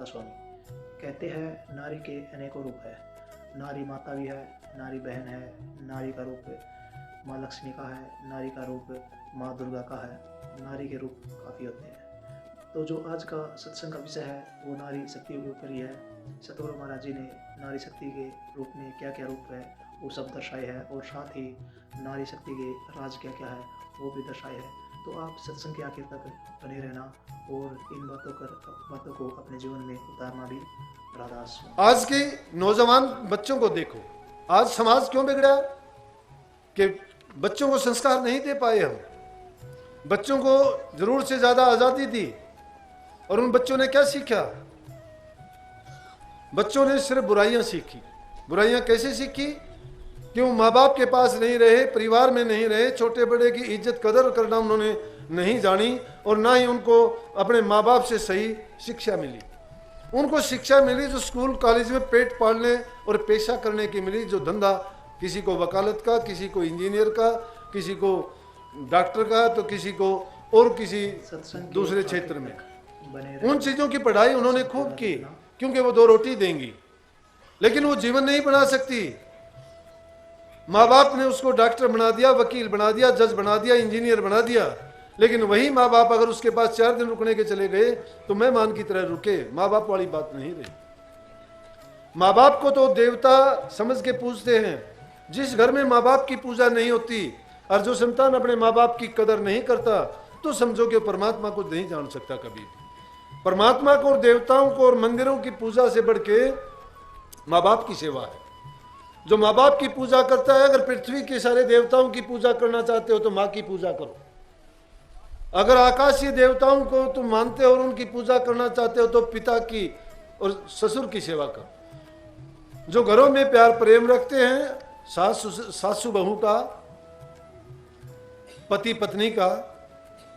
स्वामी। कहते हैं नारी के अनेकों रूप है। नारी माता भी है, नारी बहन है, नारी का रूप माँ लक्ष्मी का है, नारी का रूप माँ दुर्गा का है। नारी के रूप काफ़ी होते हैं। तो जो आज का सत्संग का विषय है वो नारी शक्ति के ऊपर ही है। सतगुरु महाराज जी ने नारी शक्ति के रूप में क्या क्या रूप है वो सब दर्शाए है, और साथ ही नारी शक्ति के राज क्या क्या है वो भी दर्शाए है। तो आप सत्संग के आखिर तक बने रहना और इन बातों को अपने जीवन में उतारना भी राधास। आज के नौजवान बच्चों को देखो, आज समाज क्यों बिगड़ा कि बच्चों को संस्कार नहीं दे पाए हम। बच्चों को जरूरत से ज्यादा आजादी दी और उन बच्चों ने क्या सीखा? बच्चों ने सिर्फ बुराइयां सीखी। बुराइयां कैसे सीखी? कि वो माँ बाप के पास नहीं रहे, परिवार में नहीं रहे, छोटे बड़े की इज्जत कदर करना उन्होंने नहीं जानी, और ना ही उनको अपने माँ बाप से सही शिक्षा मिली। उनको शिक्षा मिली जो स्कूल कॉलेज में पेट पालने और पेशा करने की मिली, जो धंधा किसी को वकालत का, किसी को इंजीनियर का, किसी को डॉक्टर का, तो किसी को और किसी दूसरे क्षेत्र में। उन चीजों की पढ़ाई उन्होंने खूब की क्योंकि वो 2 रोटी देंगी, लेकिन वो जीवन नहीं बना सकती। माँ बाप ने उसको डॉक्टर बना दिया, वकील बना दिया, जज बना दिया, इंजीनियर बना दिया, लेकिन वही माँ बाप अगर उसके पास 4 दिन रुकने के चले गए तो मेहमान की तरह रुके। माँ बाप वाली बात नहीं रही। माँ बाप को तो देवता समझ के पूजते हैं। जिस घर में माँ बाप की पूजा नहीं होती और जो संतान अपने माँ बाप की कदर नहीं करता, तो समझो कि परमात्मा को नहीं जान सकता कभी भी। परमात्मा को और देवताओं को और मंदिरों की पूजा से बढ़ के माँ बाप की सेवा है। जो माँ बाप की पूजा करता है, अगर पृथ्वी के सारे देवताओं की पूजा करना चाहते हो तो माँ की पूजा करो। अगर आकाशीय देवताओं को तुम मानते हो और उनकी पूजा करना चाहते हो तो पिता की और ससुर की सेवा करो। जो घरों में प्यार प्रेम रखते हैं, सासू बहू का, पति पत्नी का,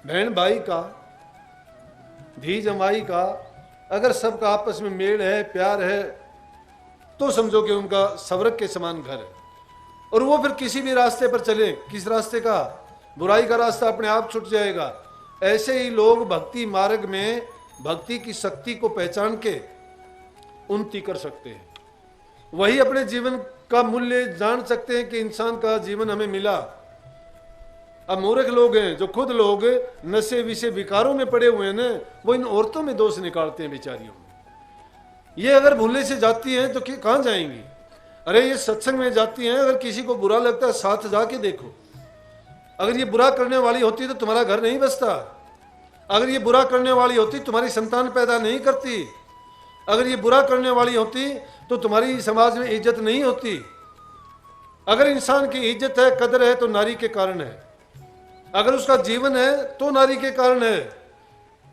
बहन भाई का, धी जमाई का, अगर सबका आपस में मेल है, प्यार है, तो समझो कि उनका स्वर्ग के समान घर है। और वो फिर किसी भी रास्ते पर चले, किस रास्ते का? बुराई का रास्ता अपने आप छूट जाएगा। ऐसे ही लोग भक्ति मार्ग में भक्ति की शक्ति को पहचान के उन्नति कर सकते हैं। वही अपने जीवन का मूल्य जान सकते हैं कि इंसान का जीवन हमें मिला। अब मूर्ख लोग हैं, जो खुद लोग नशे विषय विकारों में पड़े हुए हैं ना, वो इन औरतों में दोष निकालते हैं बेचारियों में। ये अगर भूले से जाती हैं तो कहां जाएंगी? अरे ये सत्संग में जाती हैं, अगर किसी को बुरा लगता है साथ जाके देखो। अगर ये बुरा करने वाली होती तो तुम्हारा घर नहीं बसता। अगर ये बुरा करने वाली होती तुम्हारी संतान पैदा नहीं करती। अगर ये बुरा करने वाली होती तो तुम्हारी समाज में इज्जत नहीं होती। अगर इंसान की इज्जत है, कदर है, तो नारी के कारण है। अगर उसका जीवन है तो नारी के कारण है।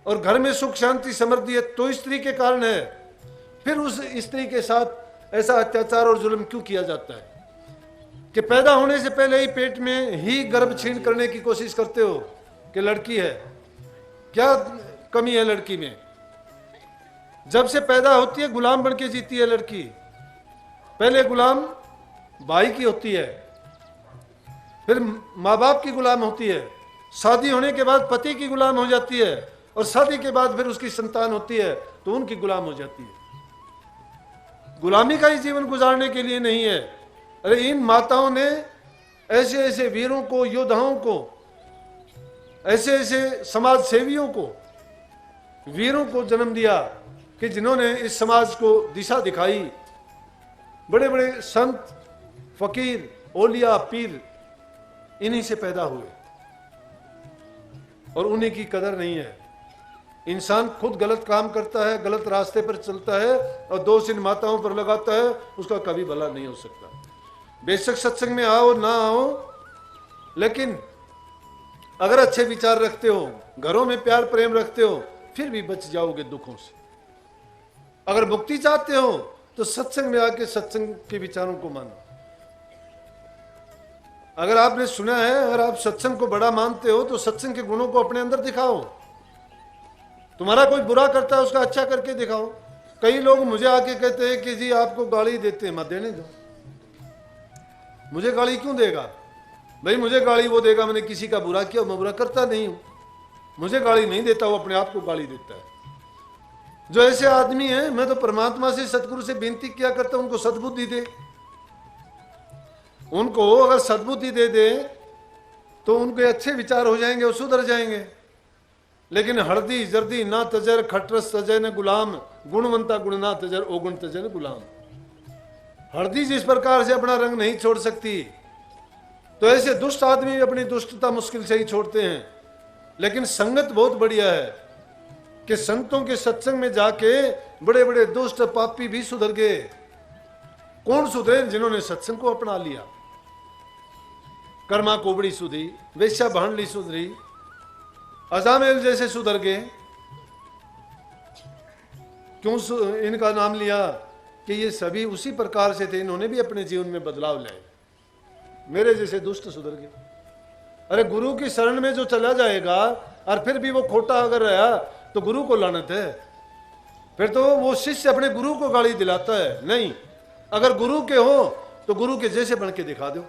और घर में सुख शांति समृद्धि है तो स्त्री के कारण है। फिर उस स्त्री के साथ ऐसा अत्याचार और जुल्म क्यों किया जाता है कि पैदा होने से पहले ही पेट में ही गर्भ छीन करने की कोशिश करते हो कि लड़की है? क्या कमी है लड़की में? जब से पैदा होती है गुलाम बन के जीती है लड़की। पहले गुलाम भाई की होती है, फिर माँ बाप की गुलाम होती है, शादी होने के बाद पति की गुलाम हो जाती है, और शादी के बाद फिर उसकी संतान होती है तो उनकी गुलाम हो जाती है। गुलामी का ही जीवन गुजारने के लिए नहीं है। अरे इन माताओं ने ऐसे ऐसे वीरों को, योद्धाओं को, ऐसे ऐसे समाज सेवियों को, वीरों को जन्म दिया कि जिन्होंने इस समाज को दिशा दिखाई। बड़े बड़े संत, फकीर, ओलिया, पीर इन्हीं से पैदा हुए और उन्हीं की कदर नहीं है। इंसान खुद गलत काम करता है, गलत रास्ते पर चलता है और दोष इन माताओं पर लगाता है, उसका कभी भला नहीं हो सकता। बेशक सत्संग में आओ ना आओ, लेकिन अगर अच्छे विचार रखते हो, घरों में प्यार प्रेम रखते हो, फिर भी बच जाओगे दुखों से। अगर मुक्ति चाहते हो तो सत्संग में आके सत्संग के विचारों को मानो। अगर आपने सुना है, अगर आप सत्संग को बड़ा मानते हो तो सत्संग के गुणों को अपने अंदर दिखाओ। तुम्हारा कोई बुरा करता है उसका अच्छा करके दिखाओ। कई लोग मुझे आके कहते हैं कि जी आपको गाली देते हैं, मत देने दो। मुझे गाली क्यों देगा भाई? मुझे गाली वो देगा, मैंने किसी का बुरा किया, मैं बुरा करता नहीं हूं। मुझे गाली नहीं देता, वो अपने आप को गाली देता है। जो ऐसे आदमी हैं, मैं तो परमात्मा से, सतगुरु से विनती किया करता हूं उनको सद्बुद्धि दे। उनको अगर सद्बुद्धि दे दे तो उनके अच्छे विचार हो जाएंगे, वो सुधर जाएंगे। लेकिन हरदी जर्दी ना तजर, खटरस तजय न गुलाम, गुणवंता गुण ना तजर, ओगुण तजय न गुलाम। हरदी जिस प्रकार से अपना रंग नहीं छोड़ सकती, तो ऐसे दुष्ट आदमी भी अपनी दुष्टता मुश्किल से ही छोड़ते हैं। लेकिन संगत बहुत बढ़िया है कि संतों के सत्संग में जाके बड़े बड़े दुष्ट पापी भी सुधर गए। कौन सुधरे? जिन्होंने सत्संग को अपना लिया। कर्मा कोबड़ी सुधरी, वेश्या भांडली सुधरी, अजामेल जैसे सुधर गए। क्यों इनका नाम लिया? कि ये सभी उसी प्रकार से थे, इन्होंने भी अपने जीवन में बदलाव लाए। मेरे जैसे दुष्ट सुधर गए। अरे गुरु की शरण में जो चला जाएगा और फिर भी वो खोटा अगर रहा तो गुरु को लानत है। फिर तो वो शिष्य अपने गुरु को गाली दिलाता है। नहीं, अगर गुरु के हो तो गुरु के जैसे बन के दिखा दो।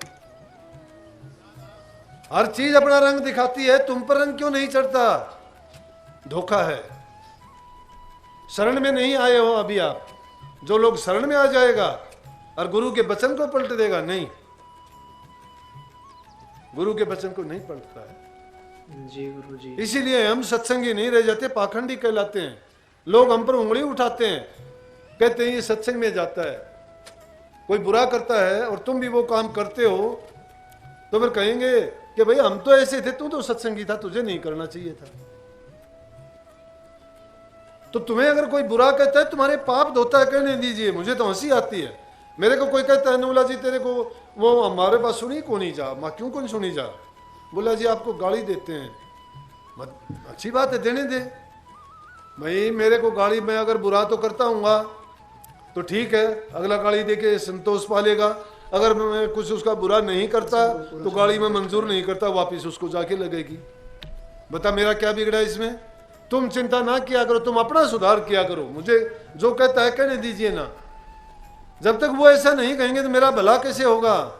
हर चीज अपना रंग दिखाती है, तुम पर रंग क्यों नहीं चढ़ता? धोखा है। शरण में नहीं आए हो अभी आप। जो लोग शरण में आ जाएगा और गुरु के वचन को पलट देगा, नहीं, गुरु के वचन को नहीं पलटता है। जी गुरु जी। इसीलिए हम सत्संगी नहीं रह जाते, पाखंडी कहलाते हैं। लोग हम पर उंगली उठाते हैं, कहते हैं ये सत्संग में जाता है। कोई बुरा करता है और तुम भी वो काम करते हो तो फिर कहेंगे कि भाई हम तो ऐसे थे, तू तो सत्संगी था, तुझे नहीं करना चाहिए था। तो तुम्हें अगर कोई बुरा कहता है, तुम्हारे पाप धोता है, कहने दीजिए। मुझे तो हंसी आती है। मेरे को कोई कहता है नूला जी तेरे को वो हमारे पास सुनी को नहीं जा, माँ क्यों कौन सुनी जा? बोला जी आपको गाली देते हैं। अच्छी बात है, देने दे भाई। मेरे को गाली, मैं अगर बुरा तो करता हूँगा तो ठीक है, अगला गाली दे के संतोष पा लेगा। अगर मैं कुछ उसका बुरा नहीं करता तो गाली में मंजूर नहीं करता, वापिस उसको जाके लगेगी। बता मेरा क्या बिगड़ा इसमें? तुम चिंता ना किया करो, तुम अपना सुधार किया करो। मुझे जो कहता है कहने दीजिए ना। जब तक वो ऐसा नहीं कहेंगे तो मेरा भला कैसे होगा?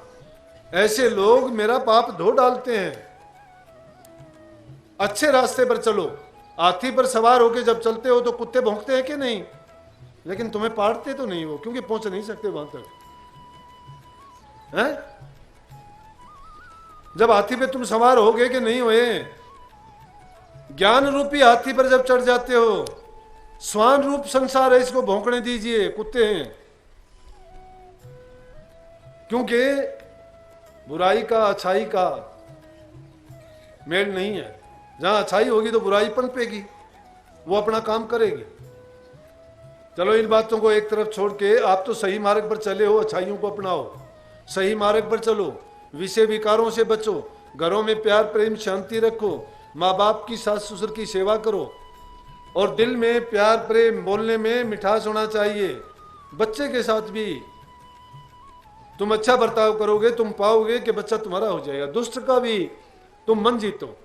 ऐसे लोग मेरा पाप धो डालते हैं। अच्छे रास्ते पर चलो। हाथी पर सवार होके जब चलते हो तो कुत्ते भौंकते हैं कि नहीं? लेकिन तुम्हें पाड़ते तो नहीं वो, क्योंकि पहुंच नहीं सकते वहां तक है? जब हाथी पे तुम सवार हो गए कि नहीं हुए, ज्ञान रूपी हाथी पर जब चढ़ जाते हो, स्वान रूप संसार है, इसको भौंकने दीजिए, कुत्ते हैं। क्योंकि बुराई का अच्छाई का मेल नहीं है। जहां अच्छाई होगी तो बुराई पनपेगी, वो अपना काम करेगी। चलो इन बातों को एक तरफ छोड़ के आप तो सही मार्ग पर चले हो, अच्छाइयों को अपनाओ, सही मार्ग पर चलो, विषय विकारों से बचो, घरों में प्यार प्रेम शांति रखो, माँ बाप की सास ससुर की सेवा करो, और दिल में प्यार प्रेम, बोलने में मिठास होना चाहिए। बच्चे के साथ भी तुम अच्छा बर्ताव करोगे, तुम पाओगे कि बच्चा तुम्हारा हो जाएगा। दुष्ट का भी तुम मन जीतो।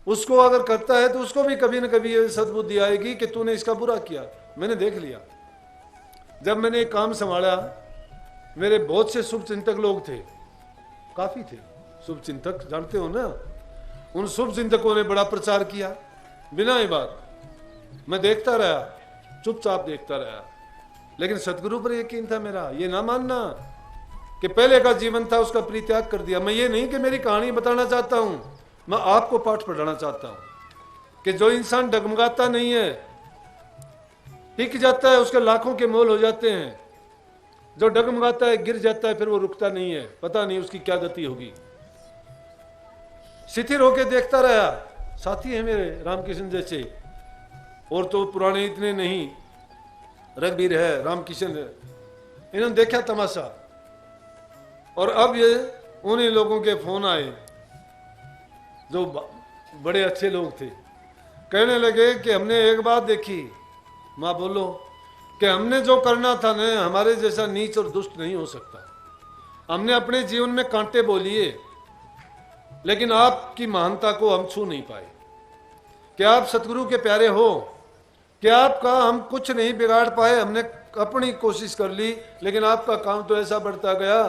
उसको अगर करता है तो उसको भी कभी न कभी ये सद्बुद्धि आएगी कि तूने इसका बुरा किया। मैंने देख लिया, जब मैंने एक काम संभाला, मेरे बहुत से शुभ चिंतक लोग थे, काफी थे शुभ चिंतक, जानते हो ना। उन शुभ चिंतकों ने बड़ा प्रचार किया बिना ही बात। मैं देखता रहा, चुपचाप देखता रहा, लेकिन सदगुरु पर यकीन था मेरा। ये ना मानना कि पहले का जीवन था उसका परित्याग कर दिया। मैं ये नहीं कि मेरी कहानी बताना चाहता हूं, मैं आपको पाठ पढ़ाना चाहता हूं कि जो इंसान डगमगाता नहीं है, टिक जाता है, उसके लाखों के मोल हो जाते हैं। जो डगमगाता है, गिर जाता है, फिर वो रुकता नहीं है, पता नहीं उसकी क्या गति होगी। शिथिर होके देखता रहा। साथी है मेरे रामकिशन जैसे, और तो पुराने इतने नहीं, रघुवीर है, रामकिशन है, इन्होंने देखा तमाशा। और अब ये उन्हीं लोगों के फोन आए जो बड़े अच्छे लोग थे, कहने लगे कि हमने एक बात देखी, माँ बोलो, कि हमने जो करना था ना, हमारे जैसा नीच और दुष्ट नहीं हो सकता। हमने अपने जीवन में कांटे बोलिए, लेकिन आपकी महानता को हम छू नहीं पाए। क्या आप सतगुरु के प्यारे हो? क्या आपका हम कुछ नहीं बिगाड़ पाए? हमने अपनी कोशिश कर ली, लेकिन आपका काम तो ऐसा बढ़ता गया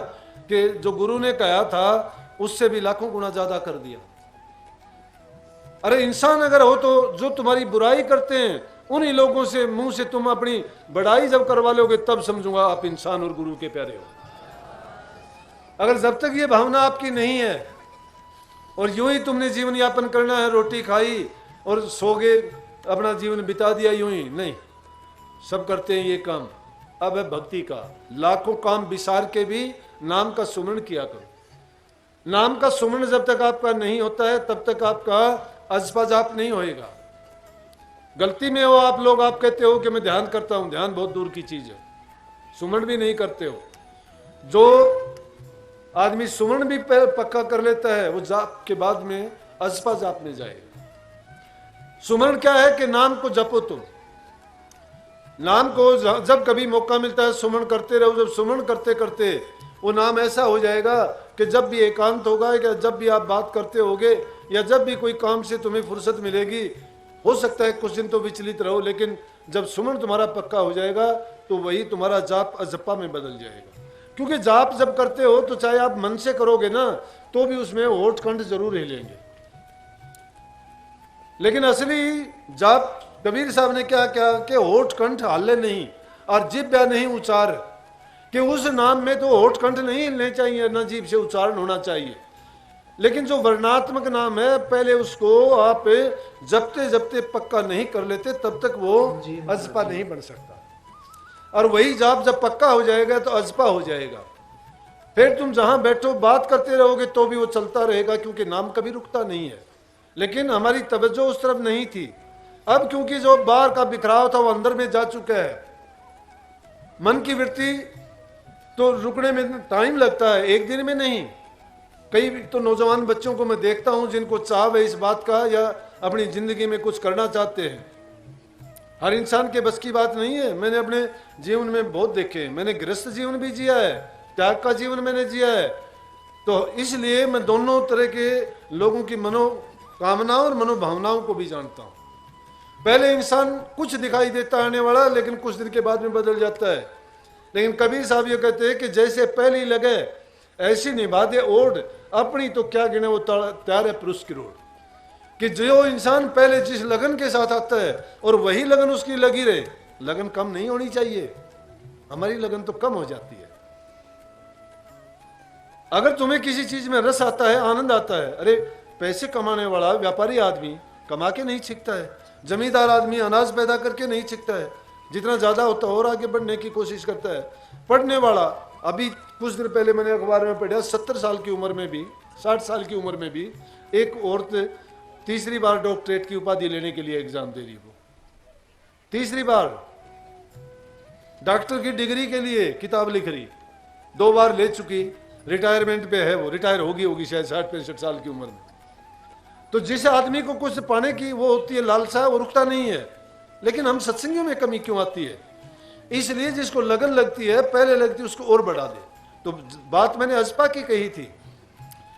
कि जो गुरु ने कहा था उससे भी लाखों गुना ज्यादा कर दिया। अरे इंसान अगर हो तो जो तुम्हारी बुराई करते हैं उन्हीं लोगों से मुंह से तुम अपनी बड़ाई जब करवा लोगे तब समझूंगा आप इंसान और गुरु के प्यारे हो। अगर जब तक ये भावना आपकी नहीं है और यूं ही तुमने जीवन यापन करना है, रोटी खाई और सो गए, अपना जीवन बिता दिया यूं ही, नहीं, सब करते हैं ये काम। अब है भक्ति का, लाखों काम विसार के भी नाम का सुमरण किया करो। नाम का सुमरण जब तक आपका नहीं होता है तब तक आपका अजपा जाप नहीं होएगा। गलती में हो आप लोग, आप कहते हो कि मैं ध्यान करता हूं, ध्यान बहुत दूर की चीज है, सुमरण भी नहीं करते हो। जो आदमी सुमरण भी पक्का कर लेता है वो जाप के बाद में अजपा जाप में जाएगा। सुमरण क्या है कि नाम को जपो तुम, नाम को जब कभी मौका मिलता है सुमरण करते रहो। जब सुमरण करते करते वो नाम ऐसा हो जाएगा कि जब भी एकांत होगा या जब भी आप बात करते होगे या जब भी कोई काम से तुम्हें फुर्सत मिलेगी, हो सकता है कुछ दिन तो विचलित रहो, लेकिन जब सुमरण तुम्हारा पक्का हो जाएगा तो वही तुम्हारा जाप अजपा में बदल जाएगा। क्योंकि जाप जब करते हो तो चाहे आप मन से करोगे ना तो भी उसमें होठ कंठ जरूर हिलेंगे, लेकिन असली जाप कबीर साहब ने क्या क्या कि होठ कंठ हिले नहीं और जिब्या नहीं उच्चार, कि उस नाम में तो होठ कंठ नहीं हिलने चाहिए, ना जीभ से उच्चारण होना चाहिए। लेकिन जो वर्णात्मक नाम है पहले उसको आप जपते जपते पक्का नहीं कर लेते तब तक वो अजपा नहीं बन सकता। और वही जाप जब पक्का हो जाएगा तो अजपा हो जाएगा। फिर तुम जहां बैठो बात करते रहोगे तो भी वो चलता रहेगा, क्योंकि नाम कभी रुकता नहीं है। लेकिन हमारी तवज्जो उस तरफ नहीं थी। अब क्योंकि जो बाहर का बिखराव था वो अंदर में जा चुका है, मन की वृत्ति तो रुकने में टाइम लगता है, एक दिन में नहीं। कई तो नौजवान बच्चों को मैं देखता हूं जिनको चाव है इस बात का या अपनी जिंदगी में कुछ करना चाहते हैं। हर इंसान के बस की बात नहीं है। मैंने अपने जीवन में बहुत देखे, मैंने गृहस्थ जीवन भी जिया है, त्याग का जीवन मैंने जिया है, तो इसलिए मैं दोनों तरह के लोगों की मनोकामनाओं और मनोभावनाओं को भी जानता हूं। पहले इंसान कुछ दिखाई देता आने वाला, लेकिन कुछ दिन के बाद में बदल जाता है। लेकिन कबीर साहब ये कहते हैं कि जैसे पहली लगे ऐसी निभा दे ओढ़, अपनी तो क्या गिने वो तैयार है पुरुष की रोड। कि जो इंसान पहले जिस लगन के साथ आता है और वही लगन उसकी लगी रहे, लगन कम नहीं होनी चाहिए, हमारी लगन तो कम हो जाती है। अगर तुम्हें किसी चीज में रस आता है, आनंद आता है, अरे पैसे कमाने वाला व्यापारी आदमी कमा के नहीं सीखता है, जमींदार आदमी अनाज पैदा करके नहीं सीखता है, जितना ज्यादा होता है और आगे बढ़ने की कोशिश करता है। पढ़ने वाला, अभी कुछ दिन पहले मैंने अखबार में पढ़ा 70 साल की उम्र में भी, 60 साल की उम्र में भी एक औरत तीसरी बार डॉक्टरेट की उपाधि लेने के लिए एग्जाम दे रही। वो तीसरी बार डॉक्टर की डिग्री के लिए किताब लिख रही, 2 बार ले चुकी, रिटायरमेंट पे है, वो रिटायर होगी शायद 60-65 साल की उम्र में। तो जिस आदमी को कुछ पाने की वो होती है लालसा, वो रुकता नहीं है। लेकिन हम सत्संगियों में कमी क्यों आती है? इसलिए जिसको लगन लगती है, पहले लगती है, उसको और बढ़ा दे। तो बात मैंने अजपा की कही थी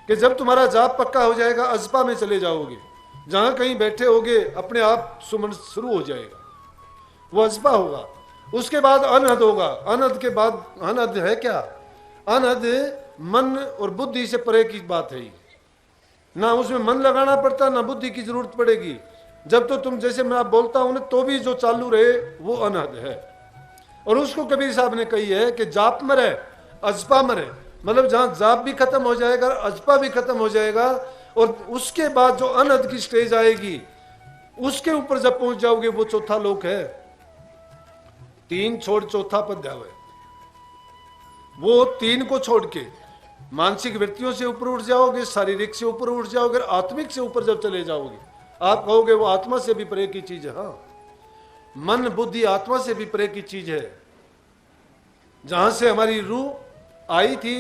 कि जब तुम्हारा जाप पक्का हो जाएगा अजपा में चले जाओगे, जहां कहीं बैठे होगे अपने आप सुमन शुरू हो जाएगा, वो अजपा होगा। उसके बाद अनहद होगा। अनहद के बाद, अनहद है क्या? अनहद मन और बुद्धि से परे की बात है। ना उसमें मन लगाना पड़ता, ना बुद्धि की जरूरत पड़ेगी। जब तो तुम जैसे मैं आप बोलता हूं ना तो भी जो चालू रहे वो अनहद है। और उसको कबीर साहब ने कही है कि जाप में रहे अजपा में रहे, मतलब जहां जाप भी खत्म हो जाएगा अजपा भी खत्म हो जाएगा, और उसके बाद जो अनहद की स्टेज आएगी उसके ऊपर जब पहुंच जाओगे वो चौथा लोक है। 3 छोड़ चौथा पद है, वो 3 को छोड़ के मानसिक वृत्तियों से ऊपर उठ जाओगे, शारीरिक से ऊपर उठ जाओगे, आत्मिक से ऊपर जब चले जाओगे आप कहोगे वो आत्मा से भी परे की चीज है। हाँ, मन बुद्धि आत्मा से भी परे की चीज है। जहां से हमारी रूह आई थी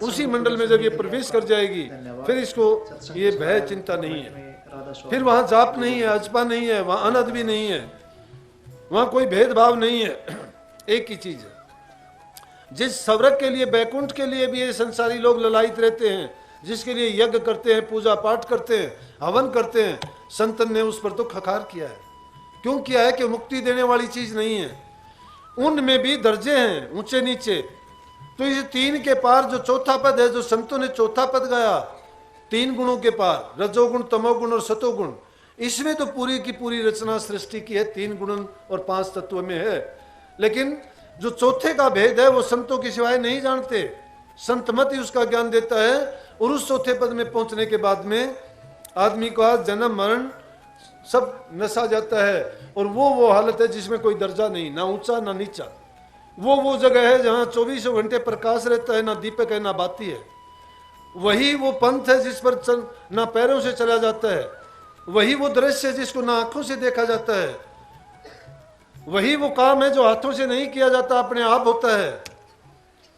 उसी मंडल में जब ये प्रवेश कर जाएगी फिर इसको ये भय चिंता नहीं है। फिर वहां जाप नहीं है, अजपा नहीं है, वहां अनहद भी नहीं है, वहां कोई भेदभाव नहीं है, एक ही चीज है। जिस सवरक के लिए, बैकुंठ के लिए भी ये संसारी लोग ललायित रहते हैं, जिसके लिए यज्ञ करते हैं, पूजा पाठ करते हैं, हवन करते हैं, संतन ने उस पर तो खखार किया है। क्यों किया है? कि मुक्ति देने वाली चीज नहीं है। उनमें भी दर्जे हैं ऊंचे नीचे। तो इस 3 के पार जो चौथा पद है, जो संतों ने चौथा पद गाया, 3 गुणों के पार, रजोगुण, तमोगुण और सतोगुण, इसमें तो पूरी की पूरी रचना सृष्टि की है, 3 गुण और 5 तत्व में है। लेकिन जो चौथे का भेद है वो संतों के सिवाय नहीं जानते। संत मत ही उसका ज्ञान देता है। और उस चौथे पद में पहुंचने के बाद में आदमी का जन्म मरण सब नसा जाता है। और वो हालत है जिसमें कोई दर्जा नहीं, ना ऊंचा ना नीचा। वो जगह है जहां 24 घंटे प्रकाश रहता है, ना दीपक है ना बाती है। वही वो पंथ है जिस पर ना पैरों से चला जाता है। वही वो दृश्य है जिसको ना आंखों से देखा जाता है। वही वो काम है जो हाथों से नहीं किया जाता, अपने आप होता है।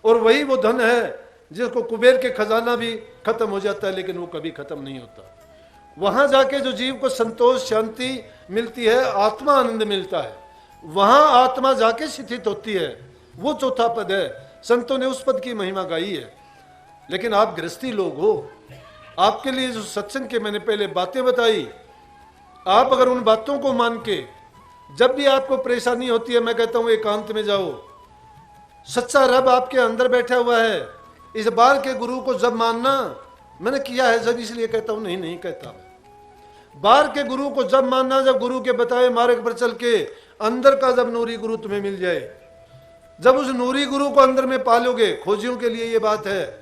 और वही वो धन है जिसको कुबेर के खजाना भी खत्म हो जाता है लेकिन वो कभी खत्म नहीं होता। वहां जाके जो जीव को संतोष शांति मिलती है, आत्मा आनंद मिलता है, वहां आत्मा जाके स्थित होती है, वो चौथा पद है। संतों ने उस पद की महिमा गाई है। लेकिन आप गृहस्थी लोग हो, आपके लिए जो सत्संग के मैंने पहले बातें बताई, आप अगर उन बातों को मान के जब भी आपको परेशानी होती है, मैं कहता हूं एकांत में जाओ। सच्चा रब आपके अंदर बैठा हुआ है। इस बार के गुरु को जब मानना, मैंने किया है जब, इसलिए कहता हूं, नहीं कहता। बार के गुरु को जब मानना जब गुरु के बताए मार्ग पर चल के अंदर का जब नूरी गुरु तुम्हें मिल जाए, जब उस नूरी गुरु को अंदर में पालोगे। खोजियों के लिए ये बात है,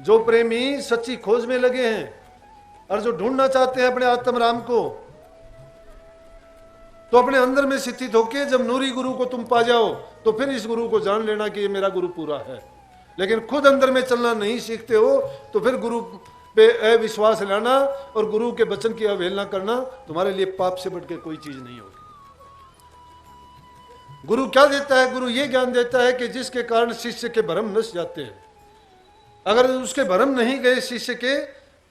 जो प्रेमी सच्ची खोज में लगे हैं और जो ढूंढना चाहते हैं अपने आत्म राम को, तो अपने अंदर में स्थित होके जब नूरी गुरु को तुम पा जाओ तो फिर इस गुरु को जान लेना कि ये मेरा गुरु पूरा है। लेकिन खुद अंदर में चलना नहीं सीखते हो तो फिर गुरु पे अविश्वास लाना और गुरु के वचन की अवहेलना करना तुम्हारे लिए पाप से बढ़ के कोई चीज नहीं होगी। गुरु क्या देता है? गुरु ये ज्ञान देता है कि जिसके कारण शिष्य के भ्रम नस जाते हैं। अगर उसके भ्रम नहीं गए, शिष्य के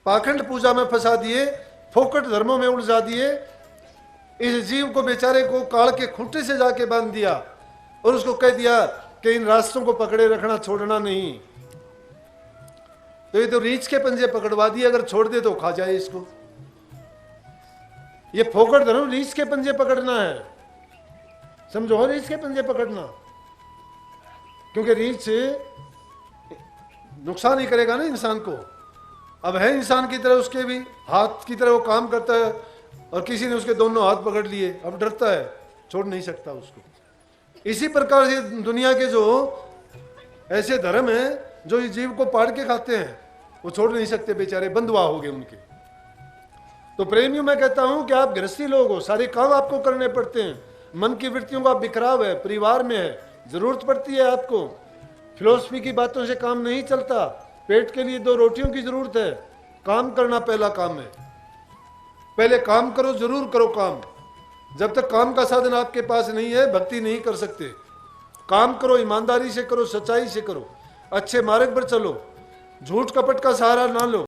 पाखंड पूजा में फंसा दिए, फोकट धर्मों में उलझा दिए, इस जीव को बेचारे को काल के खूंटे से जाके बांध दिया और उसको कह दिया कि इन रास्तों को पकड़े रखना, छोड़ना नहीं, तो ये तो रीछ के पंजे पकड़वा दिए, अगर छोड़ दे तो खा जाए इसको। ये फोकट धर्म रीछ के पंजे पकड़ना है, समझो, रीछ के पंजे पकड़ना। क्योंकि रीछ नुकसान ही करेगा ना इंसान को। अब है इंसान की तरह, उसके भी हाथ की तरह वो काम करता है और किसी ने उसके दोनों हाथ पकड़ लिए, अब डरता है, छोड़ नहीं सकता उसको। इसी प्रकार से दुनिया के जो ऐसे धर्म हैं जो इस जीव को पाड़ के खाते हैं, वो छोड़ नहीं सकते, बेचारे बंधुआ हो गए उनके। तो प्रेमियों, मैं कहता हूं कि आप गृहस्थी लोग हो, सारे काम आपको करने पड़ते हैं। मन की वृत्तियों का बिखराव है, परिवार में है, जरूरत पड़ती है आपको। फिलोसफी की बातों से काम नहीं चलता। पेट के लिए 2 रोटियों की जरूरत है। काम करना पहला काम है। पहले काम करो, जरूर करो काम। जब तक काम का साधन आपके पास नहीं है, भक्ति नहीं कर सकते। काम करो, ईमानदारी से करो, सच्चाई से करो, अच्छे मार्ग पर चलो, झूठ कपट का सहारा ना लो।